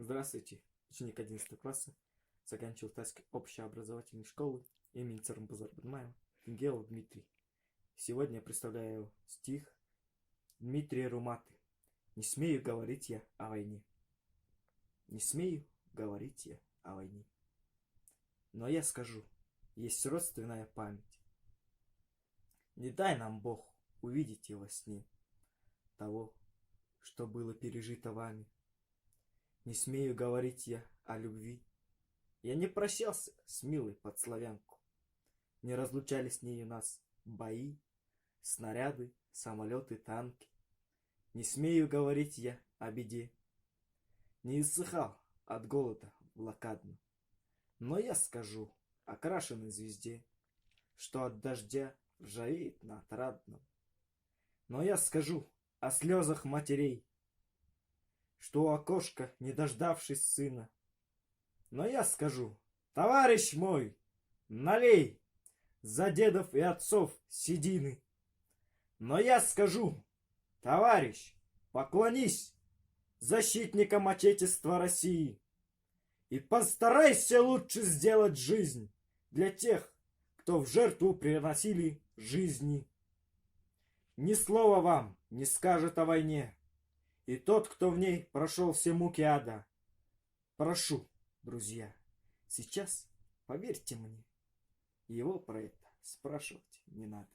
Здравствуйте, ученик 11 класса, заканчивал Тайской общеобразовательной школы имени Цармбазар-Бадмаева, Гео Дмитрий. Сегодня я представляю стих Дмитрия Руматы. Не смею говорить я о войне. Не смею говорить я о войне. Но я скажу, есть родственная память. Не дай нам Бог увидеть во сне того, что было пережито вами. Не смею говорить я о любви. Я не прощался с милой под славянку. Не разлучали с нею нас бои, снаряды, самолеты, танки. Не смею говорить я о беде. Не иссыхал от голода блокадно. Но я скажу о крашеной звезде, что от дождя ржавеет на отрадном. Но я скажу о слезах матерей, что у окошка, не дождавшись сына. Но я скажу, товарищ мой, налей за дедов и отцов седины. Но я скажу, товарищ, поклонись защитникам Отечества России и постарайся лучше сделать жизнь для тех, кто в жертву приносили жизни. Ни слова вам не скажет о войне и тот, кто в ней прошел все муки ада. Прошу, друзья, сейчас поверьте мне, его про это спрашивать не надо.